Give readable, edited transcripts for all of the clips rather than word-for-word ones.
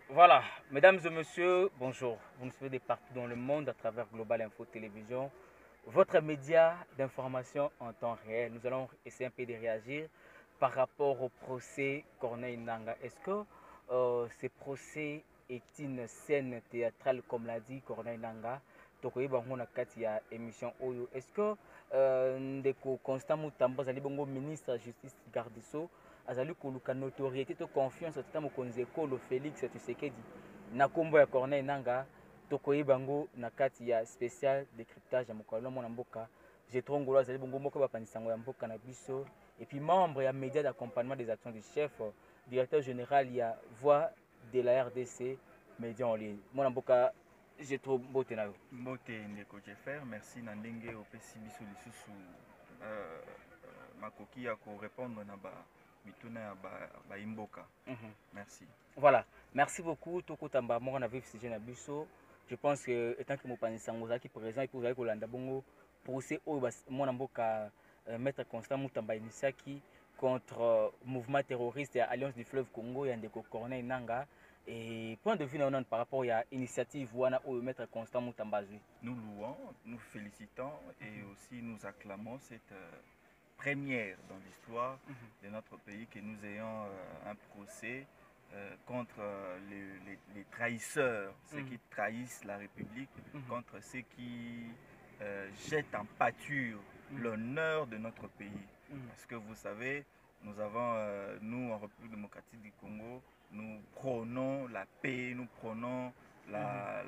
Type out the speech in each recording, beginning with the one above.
Voilà, mesdames et messieurs, bonjour. Vous nous suivez de partout dans le monde à travers Global Info Télévision, votre média d'information en temps réel. Nous allons essayer un peu de réagir par rapport au procès Corneille Nangaa. Est-ce que ce procès est une scène théâtrale, comme l'a dit Corneille Nangaa? Émission Oyo. Est-ce que ndeko Constant Mutamba zali bongo ministre de la justice garde sceaux azali koluka notoriété to confiance tata mokonzi ekolo Félix Tshisekedi na kombo ya Corneille Nangaa tokoyeba bango na kati ya spécial décryptage ya mokolo mona mboka Jetro Ngolo azali bongo moko bapanisango ya mboka na biso et puis membre ya média d'accompagnement des actions du chef directeur général ya voix de la RDC média en ligne mona mboka j'ai trop beauté na yo. Beauté ndeko Jeffer, merci na ndenge opesi biso lisusu makoki ya ko répondre na ba mituna ya ba imboka. Merci. Voilà, merci beaucoup toko tamba mo na vif sujet na biso. Je pense que étant que mo panisango zaki présent et pour zaki kolanda bongo procès o mo na mboka maître Constant Mutamba initiaki contre mouvement terroriste ya Alliance du Fleuve Congo ya ndeko Corneille Nangaa. Et point de vue par rapport à l'initiative Wana ou Maître Constant Mutamba. Nous louons, nous félicitons et aussi nous acclamons cette première dans l'histoire de notre pays que nous ayons un procès contre les trahisseurs, ceux qui trahissent la République, contre ceux qui jettent en pâture l'honneur de notre pays. Parce que vous savez, nous avons, nous en République démocratique du Congo, nous prônons la paix, nous prônons la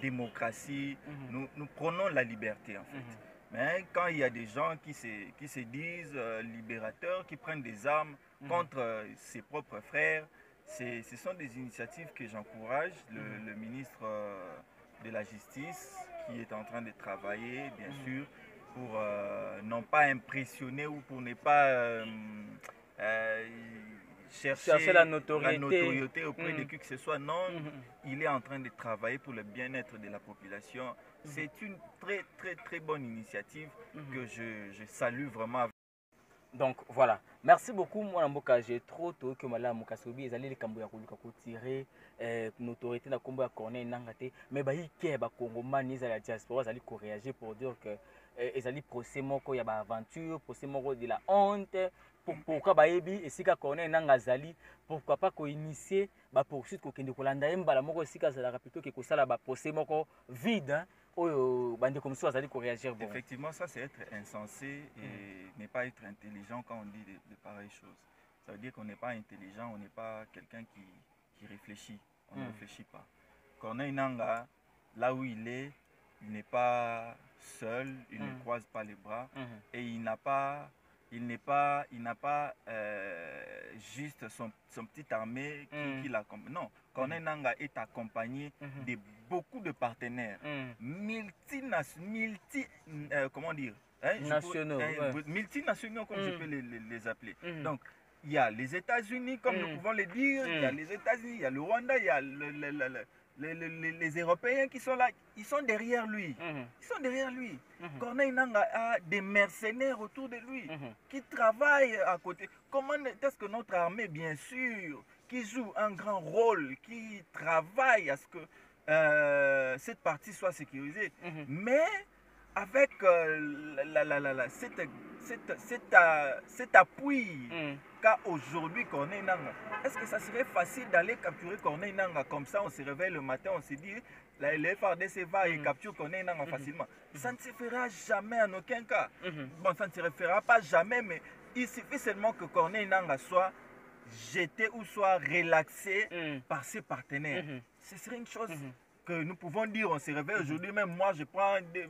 démocratie, nous prônons la liberté en fait. Mais quand il y a des gens qui se disent libérateurs, qui prennent des armes contre ses propres frères, ce sont des initiatives que j'encourage. Le ministre de la Justice qui est en train de travailler, bien sûr, pour non pas impressionner ou pour ne pas... chercher la notoriété auprès de qui que ce soit. Non, il est en train de travailler pour le bien-être de la population. C'est une très bonne initiative que je salue vraiment. Donc voilà, merci beaucoup. Moi, j'ai trop tôt que Mala Mukasobi, ils allaient les Cambouya tirer notoriété dans Combo à Corneille Nangaa. Mais bah, il y a des Congomans, ils allaient la diaspora, ils allaient réagir pour dire que ils allaient procès moko, il y a aventure, procès moko de la honte. Pourquoi baebi et si Corneille Nangaa zali pourquoi pas ko initier ba poursuite ko kende ko landa mbala moko sika za la plutôt que ko sala ba procès moko vide oyo bande comme ça zali ko réagir bon. Effectivement, ça c'est être insensé et ne pas être intelligent quand on dit de pareilles choses. Ça veut dire qu'on n'est pas intelligent, on n'est pas quelqu'un qui réfléchit, on ne réfléchit pas. Corneille Nangaa, là où il n'est pas seul, il ne croise pas les bras et il n'a pas juste son petite armée qui l'accompagne. Non, Corneille Nangaa est accompagné de beaucoup de partenaires, multinationaux, comme je peux les appeler. Donc, il y a les États-Unis, comme nous pouvons le dire, il y a les États-Unis, il y a le Rwanda, il y a les Européens qui sont là, ils sont derrière lui. Ils sont derrière lui. Corneille Nangaa a des mercenaires autour de lui qui travaillent à côté. Comment est-ce que notre armée, bien sûr, qui joue un grand rôle, qui travaille à ce que cette partie soit sécurisée, mais avec cet appui qu'a aujourd'hui Corneille Nangaa. Est-ce que ça serait facile d'aller capturer Corneille Nangaa comme ça? On se réveille le matin, on se dit le FARDC va et capture Corneille Nangaa facilement. Ça ne se fera jamais en aucun cas. Bon, ça ne se fera pas jamais, mais il suffit seulement que Corneille Nangaa soit jeté ou soit relaxé par ses partenaires. Ce serait une chose que nous pouvons dire. On se réveille aujourd'hui, même moi je prends des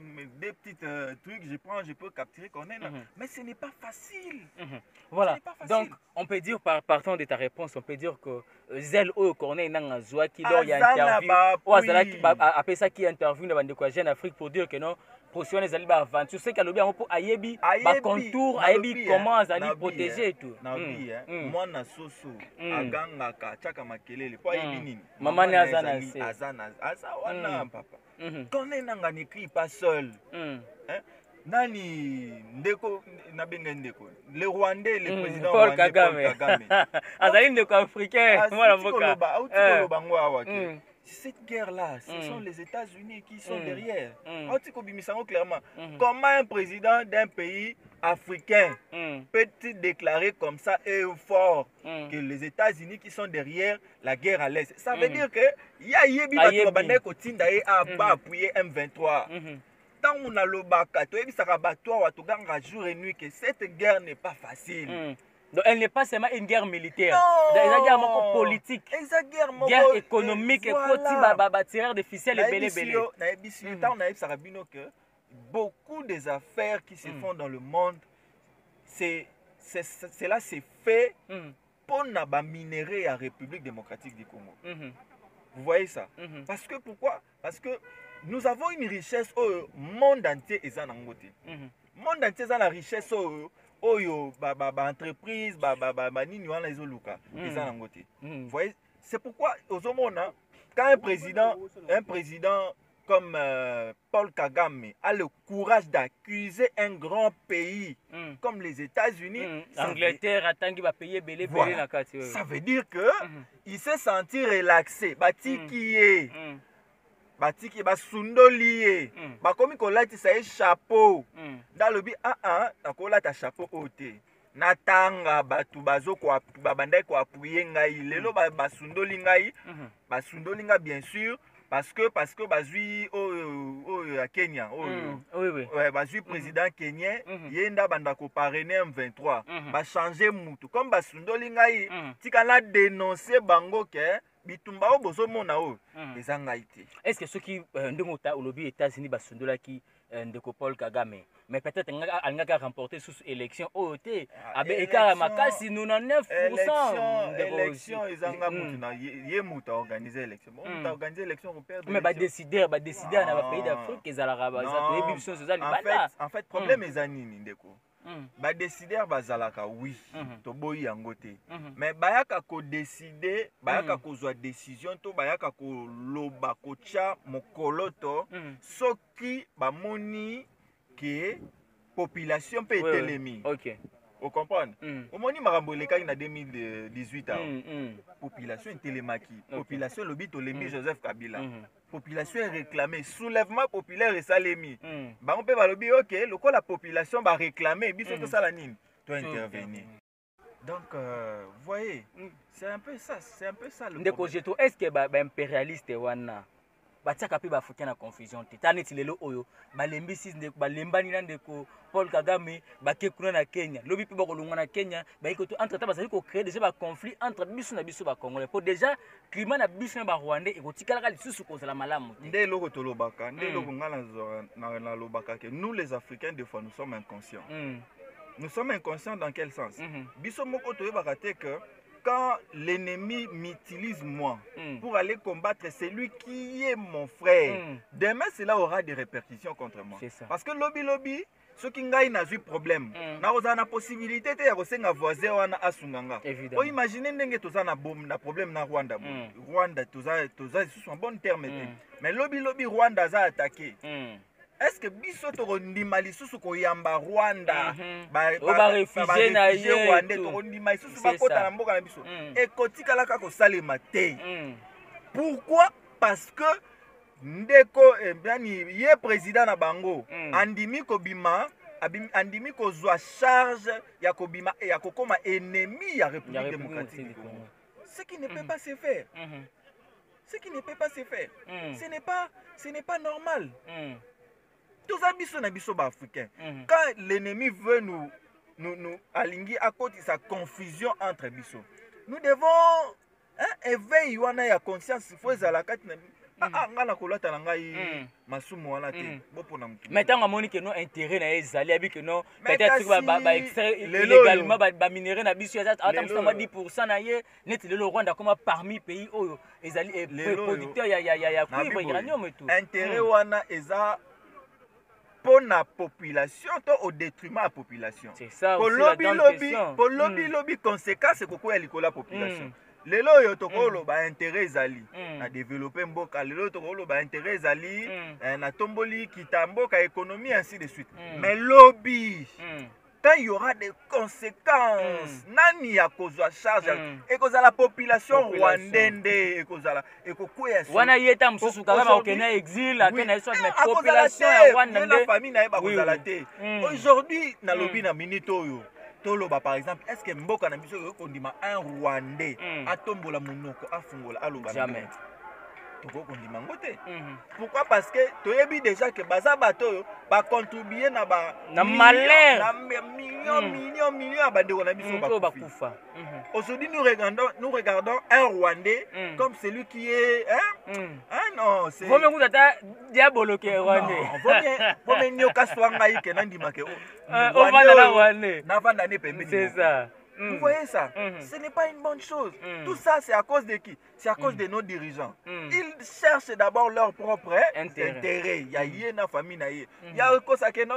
petits trucs, je peux capturer Corneille Nangaa. Mais ce n'est pas facile. Voilà, donc on peut dire, partant de ta réponse, on peut dire que Zelle ou Corneille Nangaa Zoua qui il y a interview, ou Azala après ça qui interview dans la Jeune Afrique pour dire que non, procession les alibis avant. Tu sais qu'il y a le bien pour Ayebi, contour, Ayebi comment Azali protéger et tout. Moi na soso, aganga ka chaka makelele, po Ayebi nini. Maman ni Azana, Azana, wana papa. Corneille Nangaa n'écrit pas seul. Nani ndeko nabenga ndeko le Rwandais le président Paul Rwandais Kagame. Paul Kagame. Azali ndeko africain mwana mboka. Cette guerre-là, ce sont les États-Unis qui sont derrière. Mm. Clairement, comment un président d'un pays africain peut-il déclarer comme ça et fort que les États-Unis qui sont derrière la guerre à l'Est? Ça veut dire que il y a appuyer M23. Tant on a le bakato, et ça rabattoir jour et nuit que cette guerre n'est pas facile. Donc elle n'est pas seulement une guerre militaire. C'est une guerre politique. Guerre économique et tireur de ficelle et belé. Beaucoup des affaires qui se font dans le monde, cela s'est fait pour la minerai à la République démocratique du Congo. Vous voyez ça? Parce que pourquoi? Parce que nous avons une richesse au monde entier et ça n'angoté. Monde entier a la richesse au entreprise nini wana ezoluka et ça n'angoté. Vous voyez? C'est pourquoi aux homona quand un président comme Paul Kagame a le courage d'accuser un grand pays comme les États-Unis, Angleterre attend qu'il va payer belé voilà. Ça veut dire que il s'est senti relaxé. Batiki batiki basundoli bakomi kolatisa chapeau dans le but nakolata chapeau ote natanga batu bazo ko babandai ko appuyer ngai lelo basundoli ngai basundoli nga bien sûr parce que bazui à Kenya ouais bazui président kenyan yenda banda ko parrainer M23 ba changer mutu comme basundoli ngai tikala dénoncer bango ke bitumba o bozo mona o ezanga ite. Est-ce que ceux qui ndengota olobi États-Unis basundola ki ndeko Paul Kagame mais peut-être nga remporter sous élection OT abe ekara makasi 99% élection ezanga mutu na ye mutu organiser élection mutu organiser élection on perd mais ba décider na ba pays d'Afrique ezalaka ba za to ebibiso ezali bala en fait problème ezanini ndeko ba décider bazalaka oui toboyi yango te mais bayaka ko décider bayaka kozwa décision to bayaka ko loba ko tia mokoloto soki bamoni que population peut être telemi. OK. Vous comprenez? Au moment où il en 2018 population est télémaki, population lobby tolemi Joseph Kabila. Population est réclamée, soulèvement populaire et salemi. Bah on peut lobby OK, le quoi la population va réclamer, biso que ça la nine, doit intervenir. Donc vous voyez, c'est un peu ça le ndeko jeto. Est-ce que ba impérialiste wana batiaka pe bafukia na confusion te taneti lelo oyo balembisi ndeko balembani na ndeko Paul Kagame bakekuna na Kenya lobi pe bakolongwa na Kenya baiko to entre temps bazali ko créer déjà ba conflit entre biso na biso ba Congolais pour déjà climat na biso na ba Rwandais ekotikala ka lisusu kozala malamu te nde loko tolobaka nde loko ngala na lobaka que nous les Africains des fois nous sommes inconscients. Nous sommes inconscients dans quel sens? Biso moko toyebaka te que quand l'ennemi m'utilise moi pour aller combattre celui qui est mon frère, demain cela aura des répercussions contre moi. Parce que lobby, ceux qui n'ont pas eu problème, n'a pas possibilité de faire un voisin wana asunganga. Vous imaginez que tu as un problème na Rwanda. Rwanda, tu as un bon terme. Mais lobby Rwanda a attaqué. Est-ce que biso to ndima lisusu ko yamba Rwanda ba réfugié na ye Rwanda to ndima lisusu ba kota na mboka na biso e kotikala ka ko salema te? Pourquoi? Parce que ndeko bani ye président na bango andimi ko bima andimi ko zwa charge ya ko bima ya ko koma ennemi ya République démocratique du Congo. Ce qui ne peut pas se faire. Ce qui ne peut pas se faire. Ce n'est pas normal. Tous les biso africains. Quand l'ennemi veut nous aligner à cause de sa confusion entre biso, nous devons éveiller la conscience. Il faut la mais tant que nous intérêt na ezali abi que non peut-être ba extrait illégalement ba minerai na biso ya attends 10% na ye net le Rwanda comme parmi pays oyo ezali producteur ya cuivre uranium et tout intérêt wana eza pour la population, au détriment de la population. C'est ça aussi la grande question. Pour lobby conséquence, c'est pourquoi elle est la population. lelo yo tokolo ba intérêt ezali na développer mboka lelo tokolo ba intérêt ezali na tomboli kitamboka économie ainsi de suite mais lobby quand il y aura des conséquences nani ya kozwa charge et que la population rwandaise et que wana yeta msusu kama okena exil akena soit mais population ya Rwanda la famille na ba kozala te aujourd'hui na lobby na minito yo toloba par exemple est-ce que mboka na biso ko ndima un rwandais atombola monoko afungola aloba jamais tokokondima ngo te pourquoi parce que toyebi déjà que baza bato ba contribuer na ba na malheur na millions ya bandeko na biso bakufa. Aujourd'hui nous regardons un Rwandais comme celui qui est non c'est vous me ngutata diabolo ke Rwandais vous me nyoka swanga ike nandima ke on va dans la Rwandais na vanda ne pembeni c'est ça. Vous voyez ça? Ce n'est pas une bonne chose. Tout ça, c'est à cause de qui? C'est à cause de nos dirigeants. Ils cherchent d'abord leur propre intérêt. Il y a une famille. Il y a intérêt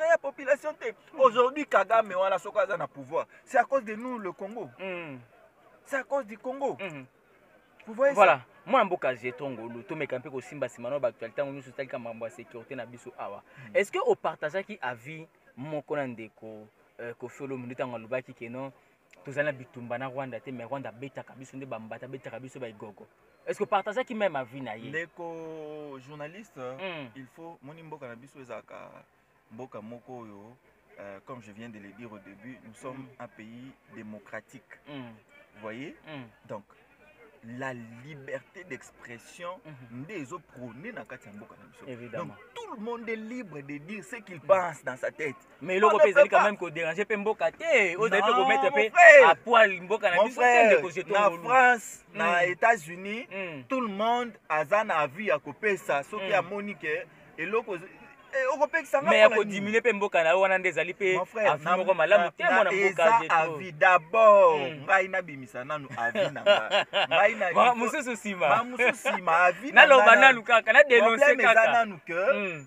à la population. Aujourd'hui, Kagame wala sokaza na pouvoir. C'est à cause de nous, le Congo. C'est à cause du Congo. Vous voyez voilà. ça? Moi, je suis Tongolo, tout mes campés au Simba Simano, actualité, on nous soutient comme un sécurité na biso awa. Est-ce que au partage qui a vu mon konandeko kofolo munita ngalubaki keno tozana bitumba na Rwanda te mais Rwanda beta kabiso nde bambata beta kabiso ba igogo est-ce que partager qui même a vu na ye ndeko journaliste il faut moni mboka na biso ezaka mboka moko yo comme je viens de le dire au début nous sommes un pays démocratique vous voyez donc la liberté d'expression des autres prônés dans kati mboka na biso. Évidemment. Donc tout le monde est libre de dire ce qu'il pense dans sa tête. Mais l'Europe est quand même qu'on dérange pas mboka te. On doit mettre à poil mboka na biso te na France, na États-Unis, tout le monde a na vie à couper ça sauf qu'il y a Monique et l'autre mais il faut diminuer pe mboka na wana ndezali pe afimo ko malamu te mona mboka je avi d'abord ngai na bimisa nanu avi na ngai na mususu sima avi na loba nanu kaka na dénoncer kaka nanu ke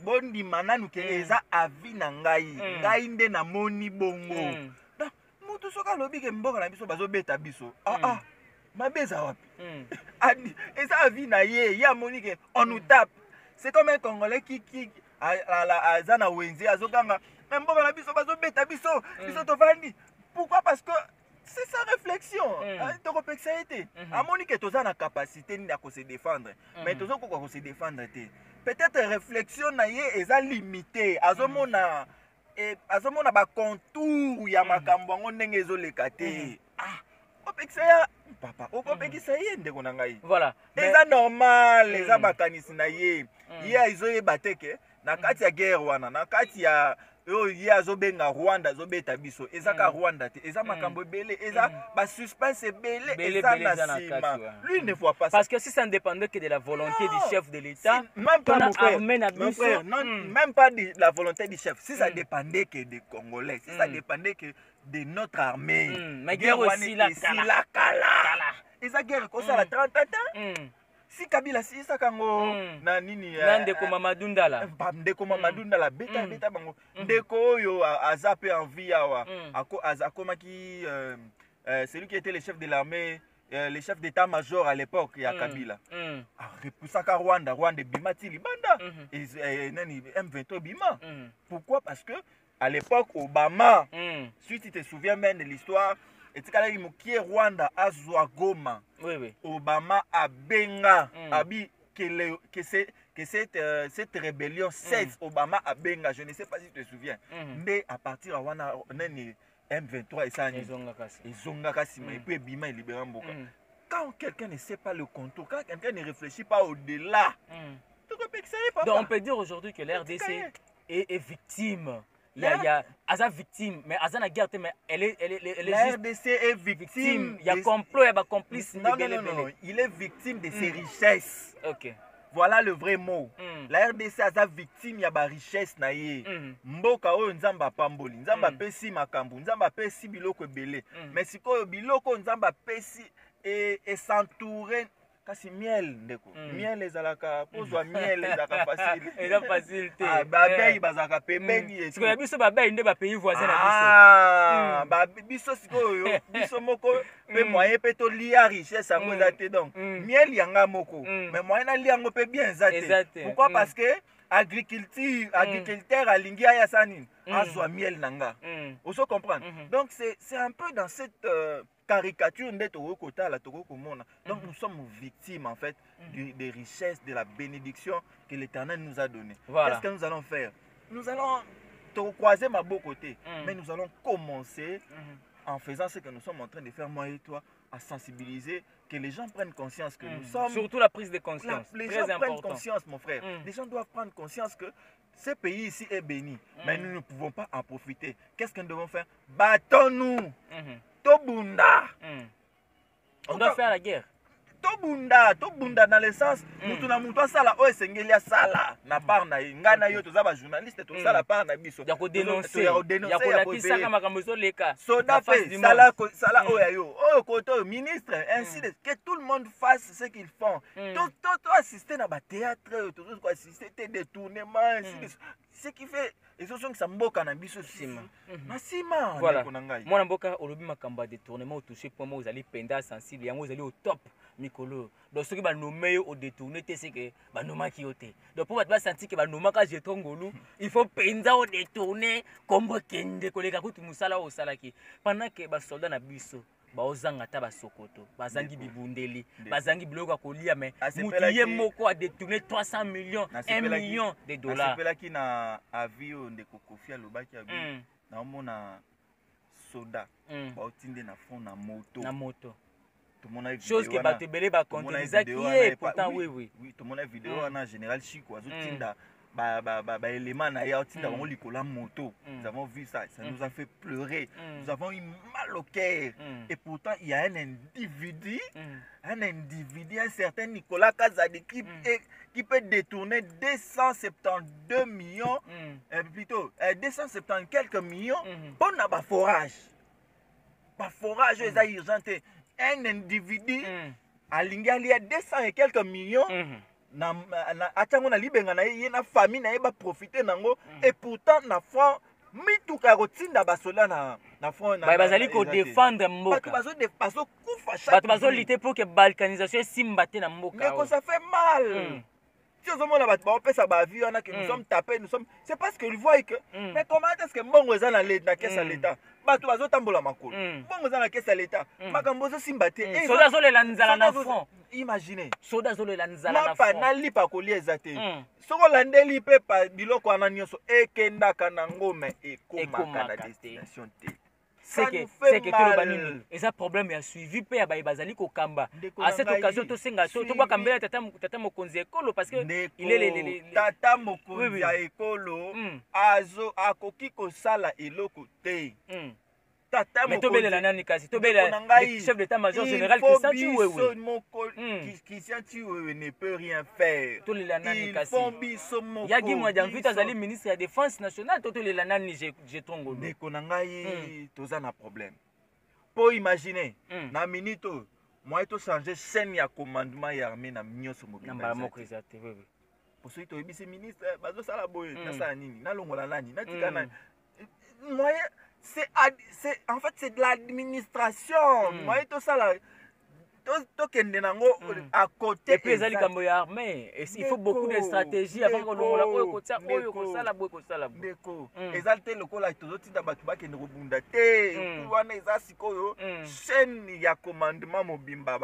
bondi mananu ke eza avi na ngai nde na moni bongo donc mutu soka lobi ke mboka na biso bazobeta biso mabeza wapi eza avi na ye ya moni ke on nous tape c'est comme un Congolais qui azana wenzi azokanga même mboka na biso bazobeta biso biso tovandi pourquoi parce que c'est sa réflexion tokopekisa ete amoni ke toza na capacité nini ya se défendre mais tozokoka ko se défendre te peut-être réflexion na ye eza limité azomona ba contour ya makambo ngo ndenge ezoleka te opekisa ya papa okopekisa ye ndeko na ngai voilà eza normal eza bakanisi na ye ye azoyeba te ke na kati ya guerre wana na kati ya ye azobenga Rwanda azobeta biso eza ka Rwanda te eza makambo ebele eza ba suspense ebele eza na sima lui ne voit pas ça parce que si ça ne dépendait que de la volonté du chef de l'État même pas mon frère non même pas de la volonté du chef si ça dépendait que des Congolais si ça dépendait que de notre armée mais guerre aussi la kala eza guerre ko sala 30 ans si Kabila si sakango na nini ndeko Mamadou Ndala ndeko Mamadou Ndala beta bango ndeko oyo azape en vie awa akomaki celui qui était le chef de l'armée le chef d'état-major à l'époque ya Kabila repoussaka Rwanda bimati libanda nani M23 bima pourquoi parce que à l'époque Obama si tu te souviens même de l'histoire etikala mukie Rwanda azwa Goma Obama abenga abi que cette rébellion cesse Obama abenga je ne sais pas si tu te souviens mais à partir de wana nani M23 et ça ezonga kasima et puis bima libéra mboka quand quelqu'un ne sait pas le contour quand quelqu'un ne réfléchit pas au-delà donc on peut dire aujourd'hui que l'RDC est victime. Il y a Aza victime, mais Aza na guerre, mais elle est la RDC est victime. Il y a complot, il y a complice. Non, il est victime de ses richesses. Ok. Voilà le vrai mot. La RDC Aza victime, il y a ba richesse na ye. Mboka oyo nzamba pamboli, nzamba pesi makambu, nzamba pesi biloko belé. Mais sikoyo biloko nzamba pesi et s'entourer kasi miel ndeko miel ezalaka pozwa miel ezalaka facile eza facile te babeyi bazalaka pembeni sikoyo biso babeyi nde bapays voisin na biso biso sikoyo biso moko mpe moyen mpe tolia richesse yango eza te donc miel yanga moko mais moyen nalia yango mpe bien eza te pourquoi parce que agriculteur alingi ayasa nini azwa miel na nga oso comprendre donc c'est un peu dans cette caricature nde tokoki kotala tokoki komona donc nous sommes victimes en fait des richesses de la bénédiction que l'Éternel nous a donné. Qu'est-ce que nous allons faire? Nous allons croiser ma beau côté mais nous allons commencer en faisant ce que nous sommes en train de faire moi et toi, à sensibiliser, que les gens prennent conscience que nous sommes... Surtout la prise de conscience. Les gens prennent conscience, mon frère. Les gens doivent prendre conscience que ce pays ici est béni, mais nous ne pouvons pas en profiter. Qu'est-ce que nous devons faire? Battons-nous. Tobunda. On doit faire la guerre. Tobunda dans le sens mutu na mutu asala oyo esengeli asala na part na ye ngai na yo toza bajournaliste tosala part na biso ya kodenonse ya kolatisaka makambo ezoleka soda mpe sala oyo ya yo oyo kote oyo ministre ainsi de que tout le monde fasse ce qu'ils font toassiste na bathéâtre oyo tozozi koassiste te détournement ainsi de ce qui fait ezosongisa mboka na biso nsima na nsima ndeko na ngai mwana mboka olobi makambo ya détournement otouche point moko ozali penda sensible yango ozali au top mikolo donc soki banome yo odétourne te seke banomaki yo te donc mpo bato basanti ke banomaka jeton ngolu il faut mpenza odétourne kombo ekende koleka kutu mosala oyo osalaki pendant ke basoldat na biso baozanga ata basokoto bazangi bibundeli bazangi biloko ya kolia mais mutu ye moko adétourne 300 millions 1 million de dollars asepelaki na avi oyo ndeko Kofi alobaki abi naomona soda baotinde na fond na moto chose que bato ebele bakontinizaki ye pourtant oui tomona vidéo wana général Chico azotinda baélément na ye aotinda bango likolo ya moto. Nous avons vu ça, ça nous a fait pleurer, nous avons eu mal au cœur. Et pourtant il y a un individu, un certain Nicolas Kazadi qui peut détourner 272 millions, plutôt 270 quelques millions pour un forage. Forage est urgenté. Un individu a lingali à 200 et quelques millions. Atango na libenga na ye na famille na ye ba profiter nango et pourtant na fond mituka rotinda basola na fond na bazali ko défendre mboka bazo kufa chaque bato bazo lutter pour que balkanisation simba te na mboka mais ça fait mal. Si on a pesa ba vie on a que nous sommes tapés, nous sommes c'est parce que ils voient que mais comment est-ce que mbongo eza na caisse à l'état bato bazo tambola makolo mbongo eza na caisse à l'état makambo zo simba te et soda zo le lanzala na fond. Imaginez soda zo le lanzala na fond mapa na lipa kolia eza te soko landeli pe pa biloko wana nyonso ekendaka na ngome ekomaka na destination te. C'est que tout le banini et ça problème ya suivi pe ya bazali ko kamba à cette occasion to senga to ba kambela tata mokonzi ekolo parce que il est les tata mokonzi ya ekolo azo akoki ko sala eloko te tata mokonzi mais to belela nani kasi to belela chef d'état-major général Christian Chiwewe Christian Chiwewe ne peut rien faire to lela nani kasi il yagi mwa jamvita azali ministre ya défense nationale to lela nani jetongolo ndeko na ngai toza na problème po imaginer na minute moi to changer chaîne ya commandement ya armée na nyonso mobile na moko ezate wewe pour ceux to ebisi ministre bazo sala boye na sala nini na longola nani na tika nani moi c'est en fait c'est de l'administration moi to sala tokende nango à côté et puis ezali kambo ya armée il faut beaucoup de stratégie avant que longola oyo kotia oyo kosala boye kosala boye ndeko ezali te lokola tozotinda bato bakende kobunda te wana eza sikoyo chaîne ya commandement mobimba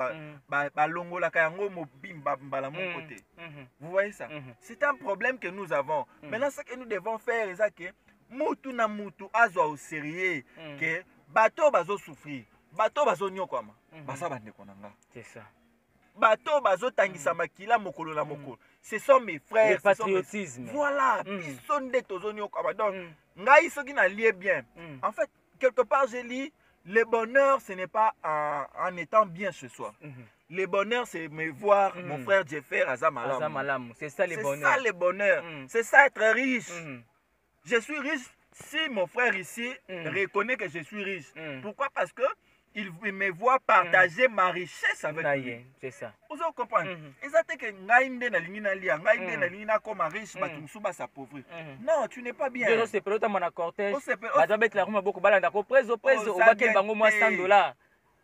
balongolaka yango mobimba mbala moko te. Vous voyez ça, c'est un problème que nous avons. Maintenant ce que nous devons faire eza que mutu na mutu azwa au sérieux que bato bazo souffrir bato bazo nyokwama basa bandeko nanga c'est ça bato bazo tangisa makila mokolo na mokolo ce sont mes frères, le patriotisme voilà biso nde tozo nyokwama donc ngai soki na lié bien en fait quelque part j'ai dit le bonheur ce n'est pas en étant bien chez soi. Le bonheur c'est me voir mon frère Jeffer Azamalam, c'est ça le bonheur, c'est ça le bonheur, c'est ça être riche. Je suis riche si mon frère ici reconnaît que je suis riche. Pourquoi? Parce que il me voit partager ma richesse avec lui. C'est ça. Vous comprenez? Et ça fait que ngaïnde na lingi na lia, ngaïnde na lingi na comme riche, bah tu me s'appauvrir. Non, tu n'es pas bien. Je sais pas, mon cortège. Bah tu vas mettre la roue beaucoup balanda. Preso, au baquet bango moi $100.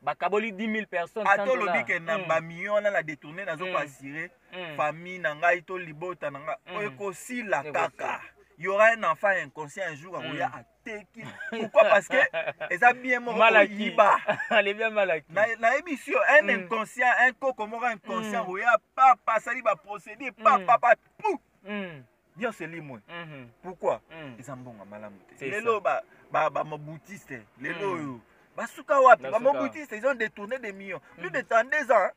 Bah kaboli 10 000 personnes. Attends, le dit que na ba million na la détourné na zo pas assurer famille na ngai to libota na nga. Eko si la kaka. Il y aura un enfant inconscient un jour où il y a teki. Pourquoi? Parce que ça bien mon malaki. Elle est bien malaki. Na émission un inconscient, un coco mort inconscient où il y a papa ça va procéder papa pou. Bien c'est lui moi. Pourquoi? Ils ont bon malamu. Les lo ba moboutiste. Les lo ba suka wapi? Ba moboutiste ils ont détourné des millions. Plus de 32 ans.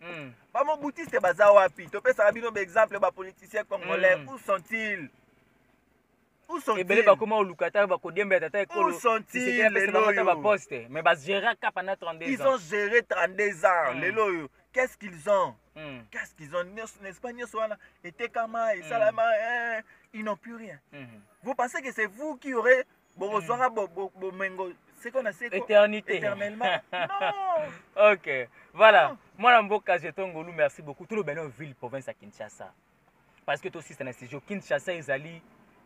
Ba moboutiste baza wapi? To pe ça bino exemple ba politiciens congolais où sont-ils? Où sont-ils? Et bien, comment on lukata va kodembe tata où sont-ils? Mais bah gérer pendant 32 ans. Ils ont géré 32 ans. Les loyaux. Qu'est-ce qu'ils ont? Qu'est-ce qu'ils ont? N'est-ce pas Etekama et Salama, ils n'ont plus rien. Vous pensez que c'est vous qui aurez c'est qu'on a éternité. Éternellement. Non. Ok. Voilà. Moi, Mboka Jetongolu, merci beaucoup. Tout le bien ville province à Kinshasa. Parce que toi aussi, c'est un institution. Kinshasa, ils allaient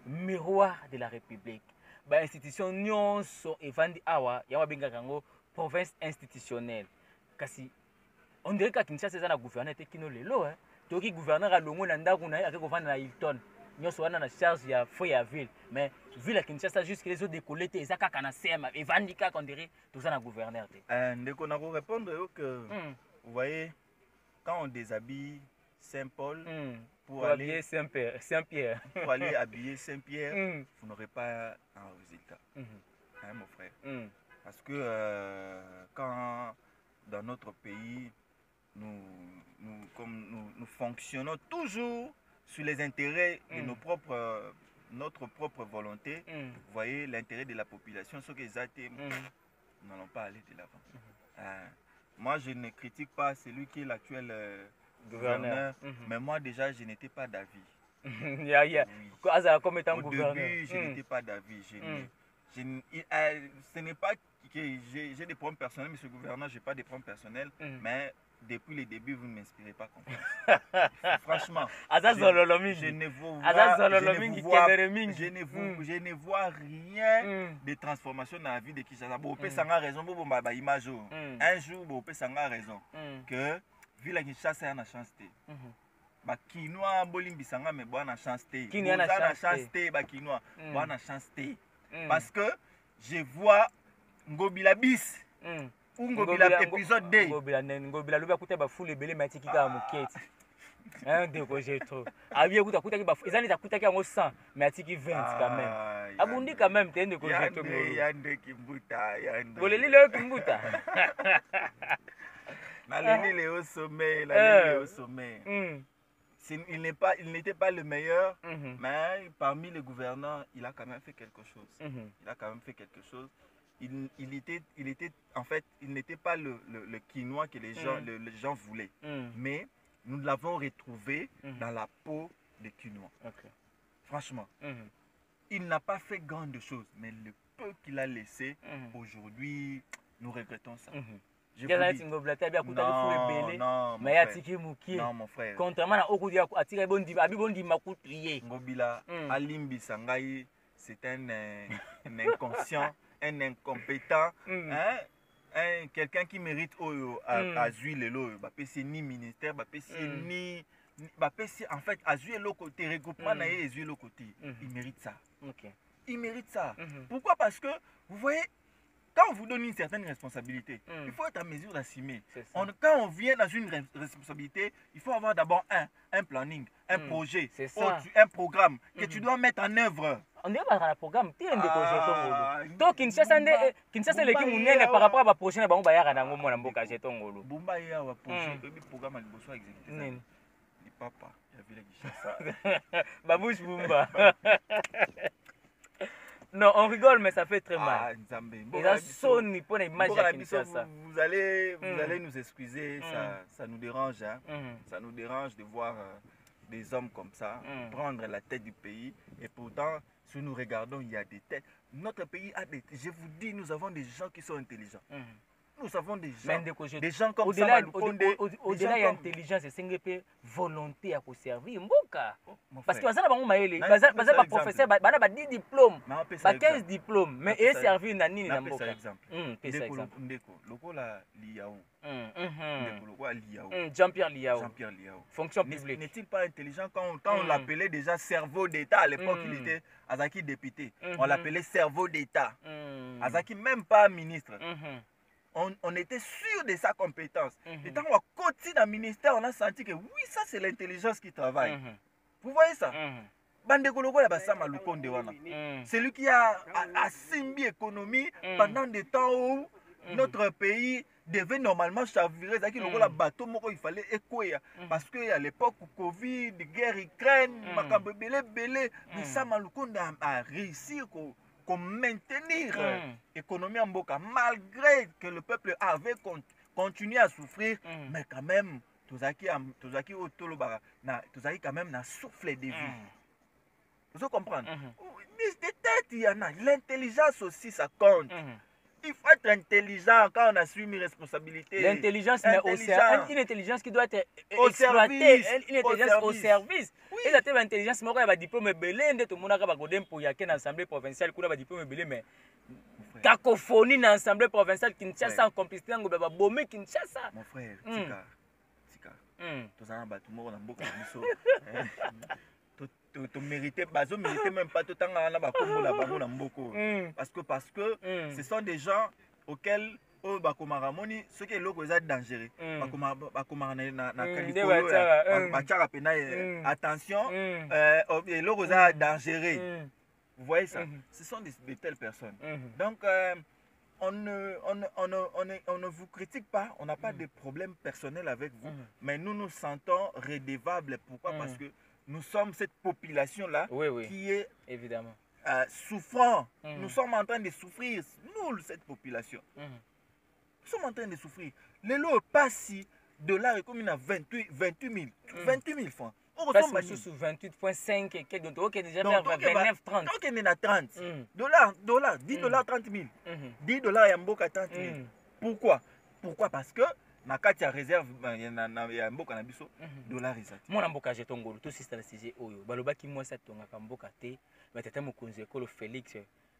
miroir de la République. Bah institution nyonso evandi awa yawa benga kango province institutionnelle. Kasi on dirait que Kinshasa c'est un gouverneur te kino lelo hein. Toki gouverneur a longo na ndaku na ake kovanda na Hilton. Nyonso wana na charge ya fo ya ville. Mais ville à Kinshasa jusque les autres décollés te ezaka kana sema evandi ka on dirait tout ça na gouverneur te. Ndeko na ko répondre que vous voyez quand on déshabille Saint-Paul pour aller Saint-Pierre. Pour aller habiller Saint-Pierre, vous n'aurez pas un résultat. Hein, mon frère. Parce que quand dans notre pays, nous fonctionnons toujours sur les intérêts de notre propre volonté, vous voyez l'intérêt de la population, ce que les athées, nous n'allons pas aller de l'avant. Moi, je ne critique pas celui qui est l'actuel gouverneur, mais moi déjà je n'étais pas d'avis. Comme étant gouverneur. Au début, je n'étais pas d'avis. Ce n'est pas que j'ai des problèmes personnels, monsieur le gouverneur, je n'ai pas des problèmes personnels, mais depuis le début, vous ne m'inspirez pas confiance. Franchement, je ne vois rien de transformation dans la vie de Kinshasa. Bon, on a raison, un jour, on a raison que ville Kinshasa a chance te. Ba Kinois bolimbisanga mais bon chance te. Bozana chance te ba Kinois. Bon chance te. Parce que je vois Ngobila bis. Ou Ngobila épisode 2. Ngobila loba kuta ba foule belé matiki ka moketi. Hein déco j'ai trop. Abia kuta ki ba ezali ta kuta ki ngo 100 mais atiki 20 quand même. Abundi quand même te ndeko j'ai trop. Yande kimbuta yande. Boleli le kimbuta. Il est au sommet, au sommet. Il n'était pas le meilleur, mais parmi les gouverneurs, il a quand même fait quelque chose. Il a quand même fait quelque chose. Il était en fait, il n'était pas le quinoa que les gens voulaient, mais nous l'avons retrouvé dans la peau de quinoa. Franchement, il n'a pas fait grande chose, mais le peu qu'il a laissé, aujourd'hui, nous regrettons ça. Non, mon frère. Contrairement à Okudia, Ngobila, Alimbi Sangai, c'est un inconscient, un incompétent, quelqu'un qui mérite à jouer le ni ministère, ni en fait, à jouer le côté, regroupement et jouer le côté. Il mérite ça. Il mérite ça. Pourquoi? Parce que, vous voyez, quand on vous donne une certaine responsabilité, il faut être en mesure d'assumer. Quand on vient dans une responsabilité, il faut avoir d'abord un planning, un projet, un programme que tu dois mettre en œuvre. On dirait pas un programme, tu es un décogé. Donc, Kinshasa, les qui par rapport à prochain, on va y aller dans le monde. Bumba y a un projet, le programme a besoin d'exécuter. Papa, il y a vu la Kinshasa. Babouche Bumba. Non, on rigole, mais ça fait très mal. Vous allez nous excuser, ça nous dérange. Hein? Ça nous dérange de voir des hommes comme ça prendre la tête du pays. Et pourtant, si nous regardons, il y a des têtes. Notre pays a des... Je vous dis, nous avons des gens qui sont intelligents. nous avons des des gens comme au-delà au-delà de l'intelligence, c'est une volonté à servir mboka. Parce que ça bazala bango maele, bazala ba professeur, bana ba 10 diplômes, ba 15 diplômes, mais et servir na nini na mboka. Ndeko lokola Liao. Ndeko lokola Liao. Jean-Pierre Liao. Jean-Pierre Liao. Fonction publique. N'est-il pas intelligent quand on l'appelait déjà cerveau d'État à l'époque il était Azaki député. On l'appelait cerveau d'État. Azaki même pas ministre. On était sûr de sa compétence. Et quand on a continué dans le ministère, on a senti que oui, ça c'est l'intelligence qui travaille. Vous voyez ça? C'est lui qui a assimilé l'économie pendant des temps où notre pays devait normalement chavirer. Il fallait écouer. Parce qu'à l'époque, Covid, guerre Ukraine, mais ça a réussi à maintenir l'économie en Boka, malgré que le peuple avait continué à souffrir, mais quand même, Tozaki quand même n'a soufflé de vie. Vous comprenez? Des têtes, il y en a. L'intelligence aussi, ça compte. Il faut être intelligent quand on assume une responsabilité. L'intelligence, mais une intelligence qui doit être exploitée. Une intelligence au service. Et la telle intelligence, moi, il y a un diplôme belé, tout le monde a un pour y a une assemblée provinciale, il y a un diplôme belé, mais cacophonie dans l'assemblée provinciale Kinshasa en complicité, on va bomber Kinshasa. Mon frère, Tika. Tous en bas, tout le monde a beaucoup de tu méritais même pas tout le temps parce que ce sont des gens auxquels ceux qui sont dangereux attention dangereux. Vous voyez ça? Ce sont de telles personnes. Donc on ne vous critique pas, on n'a pas de problème personnel avec vous, mais nous nous sentons redevables. Pourquoi? Parce que nous sommes cette population-là qui est évidemment souffrant. Nous sommes en train de souffrir, nous, cette population. Nous sommes en train de souffrir. Le lot passe si $ est comme il a 28 000 francs. On passe sous 28,5 et quelques d'autres qui est déjà vers 29, 30. Donc il y a 30 dollars, 10 $, 30 000. 10 $ il y a beaucoup 30 000. Pourquoi? Parce que nakati ya réserve ya mboka na biso dollar ezati mona mboka jetongolo to sista na sujet oyo balobaki moi sa tongaka mboka te batata mokonzi ekolo Félix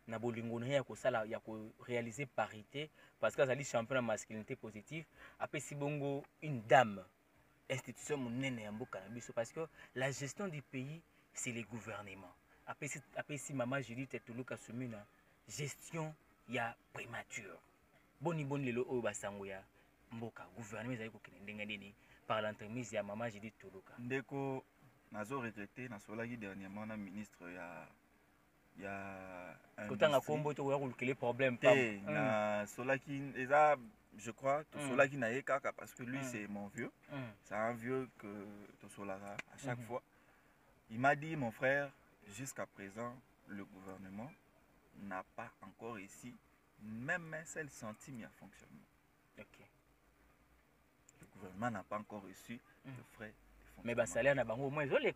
na bolingo na ya ko sala ya ko réaliser parité parce que azali champion de masculinité positive après si bongo une dame institution monene ya mboka na biso parce que la gestion du pays c'est le gouvernement après si maman Judith Tuluka Sumina gestion ya primature boni lelo oyo basango ya mboka gouvernement ezali kokende ndenge nini par l'entremise ya maman Judith Tuluka ndeko nazo regretter na solaki dernièrement na ministre ya kotanga kombo to ya kolukele problème pas na solaki eza je crois to solaki na ye kaka parce que lui c'est mon vieux c'est un vieux que to solaka à chaque fois il m'a dit mon frère jusqu'à présent le gouvernement n'a pas encore réussi même un seul centime à fonctionnement. Le gouvernement n'a pas encore reçu de frais de fonctionnement. Mais salaire n'a pas au moins ils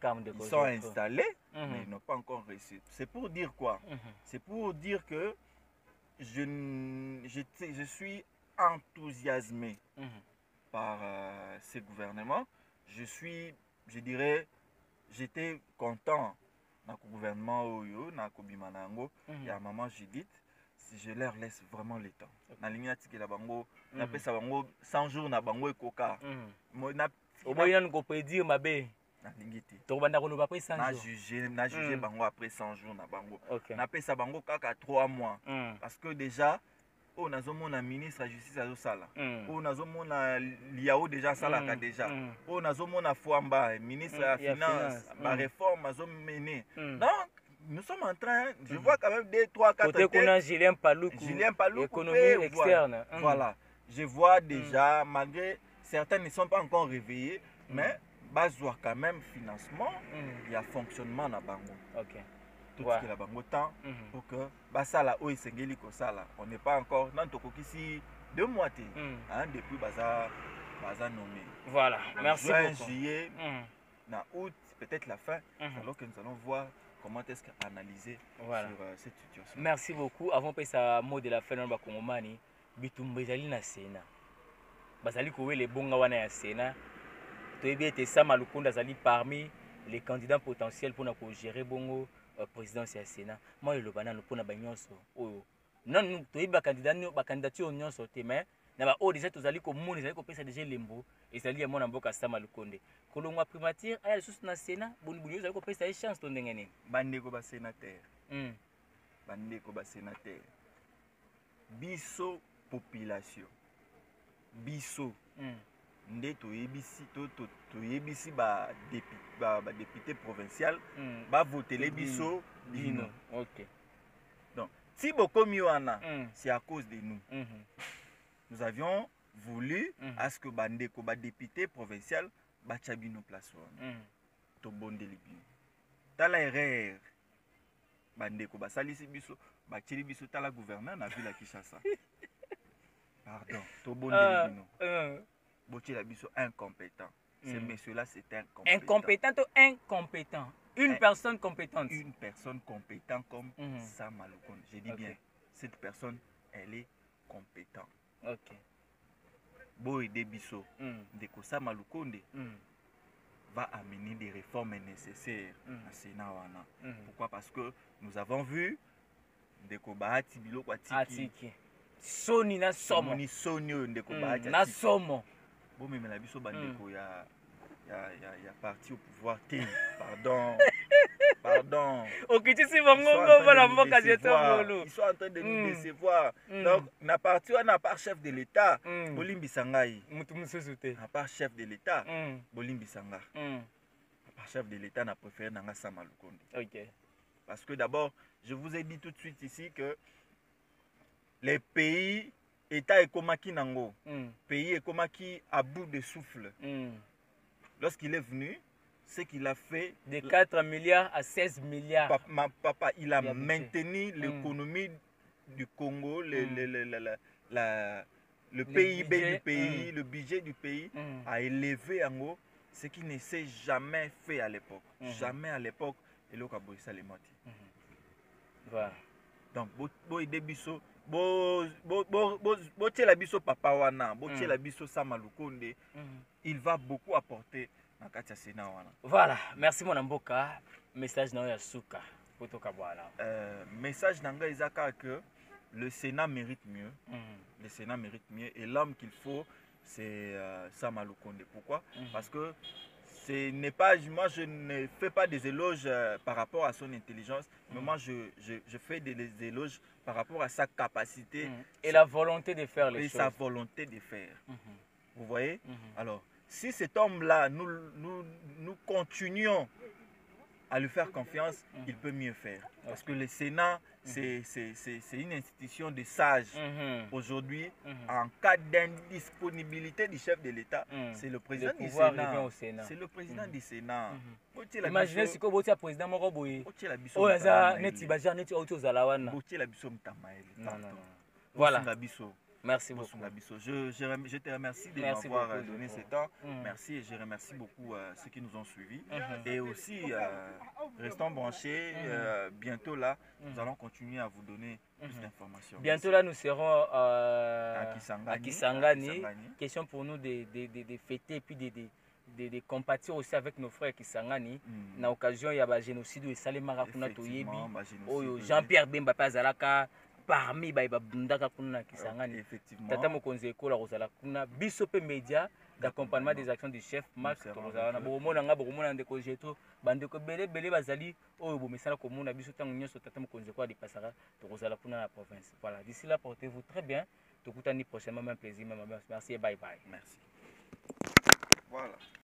sont installés, mais ils n'ont pas encore reçu. C'est pour dire quoi? C'est pour dire que je suis enthousiasmé par ce gouvernement. Je dirais, j'étais content dans le gouvernement Oyo, dans le Bimanango, et à maman Judith. Je leur laisse vraiment le temps. Na ligne tiki la bango, na pesa bango 100 jours na bango ekoka. Na oboya ngo prédire mabe. Na lingiti. To banda ko loba après 100 jours. Na juger bango après 100 jours na bango. Na pesa bango kaka 3 mois. Parce que déjà on nazomona ministre de la justice azosala. On nazomona Liao déjà salaka déjà. On nazomona Fouamba ministre de la finance, la réforme azomene. Donc nous sommes en train, je vois quand même 2, 3, 4 têtes. Côté qu'on a Julien Paloukou, économie externe. Voilà, je vois déjà, malgré certains ne sont pas encore réveillés, mais besoin quand même financement, il y a fonctionnement dans Bango. Tout ce qui est là Bango temps pour que Basala ou Isengeli Kosala, on n'est pas encore dans Tokokisi 2 mois depuis Baza nommé. Voilà, merci juin, beaucoup. Juillet, dans août, peut-être la fin, alors que nous allons voir comment est-ce qu'analyser sur cette situation. Merci beaucoup. Avant de passer à mot de la fin, on va commencer. bitumba ezali na Sénat bazali kowela ebonga wana ya Sénat toyebi ete Sama Lukonde azali parmi les candidats potentiels pour gérer bongo présidence ya Sénat moi eloba nano mpona banyonso oyo non toyebi bacandidature nyonso te mais na baoyo déjà tozali komona ezali kopesa déjà elembo ezali ya mwana mboka Sama Lukonde kolongwa primature aya lisusu na Sénat boni ezali kopesa ye chance to ndenge nini bandeko basénateur bandeko basénateur biso population biso nde toyebisi badéputé provincial bavotele biso bino. Ok. Donc si bokomi wana c'est à cause de nous. Nous avions voulu à ce que bandeko badéputé provincial batia bino place wana tobondeli bino tala erreur bandeko basalisi biso batieli biso tala gouverneur na ville ya Kinshasa. Pardon, tobondeli bino botiela biso incompétent. Ce monsieur-là, c'est incompétent. Incompétent ou incompétent? Une personne compétente. Une personne compétente comme Sama Lukonde. Je dis bien, cette personne, elle est compétente. Ok. Boy Debiso, Deko Sama Lukonde va amener des réformes nécessaires à Sénat. Pourquoi? Parce que nous avons vu Deko Bahati Bilo Kwatiki. Soni na somo. Ni sonio Deko Bahati. Na somo. Bon, mais la biso bandeko y a parti au pouvoir. Pardon. Pardon. Ok, tu sais, ils sont en train de nous décevoir. Donc, na parti on a part chef de l'État, Bolimbi Sangai. À part chef de l'État, Bolimbi Sanga. À part chef de l'État, n'a préféré Nanga Sama Lukonde. Ok. Parce que d'abord, je vous ai dit tout de suite ici que les pays État Ekomaki Nango, pays Ekomaki à bout de souffle. Lorsqu'il est venu, ce qu'il a fait... De 4 milliards à 16 milliards. Papa, il a maintenu l'économie du Congo, le PIB du pays, le budget du pays a élevé en haut, ce qui ne s'est jamais fait à l'époque. Jamais à l'époque, et là, il a les moitiés. Voilà. Donc, Boy Debiso, la biso papa wana, la biso Sama Lukonde, il va beaucoup apporter dans le Sénat wana. Voilà, merci mon amboka. Message na Yasuka. Message nanga izaka que le Sénat mérite mieux. Le Sénat mérite mieux et l'homme qu'il faut c'est Sama Lukonde. Pourquoi? Parce que ce n'est pas, moi je ne fais pas des éloges par rapport à son intelligence, mais moi je fais des éloges par rapport à sa capacité et la volonté de faire les choses. Et sa volonté de faire. Vous voyez? Alors, si cet homme-là, nous continuons à lui faire confiance, il peut mieux faire. Parce que le Sénat, c'est une institution de sages. Aujourd'hui, en cas d'indisponibilité du chef de l'État, c'est le président du Sénat. C'est le président du Sénat. Imaginez si vous êtes président Moroboy. Voilà. Merci beaucoup. Je te remercie de m'avoir donné ce temps. Merci et je remercie beaucoup ceux qui nous ont suivis. Et aussi, restons branchés. Bientôt là, nous allons continuer à vous donner plus d'informations. Bientôt là, nous serons à Kisangani. Question pour nous de fêter et puis de compatir aussi avec nos frères Kisangani. Na occasion, il y a un génocide et Salé Marakuna Toyebi. Jean-Pierre Bemba Pazalaka. Parmi les Bundaka Kuna Kisangani, effectivement, Tata Mokonze Ekola Rosala Kuna, Bisope Média d'accompagnement des actions du chef Max Rosala. Boromona Boromona de Kojeto, Bandeko Bele Bele Bazali, Oh Bomesala Komuna, Bisotan Nyoso Tata Mokonze Ekola de Passara, Rosala Kuna la province. Voilà, d'ici là, portez-vous très bien. Tout le temps, prochainement, même plaisir, même merci et bye bye. Merci. Voilà.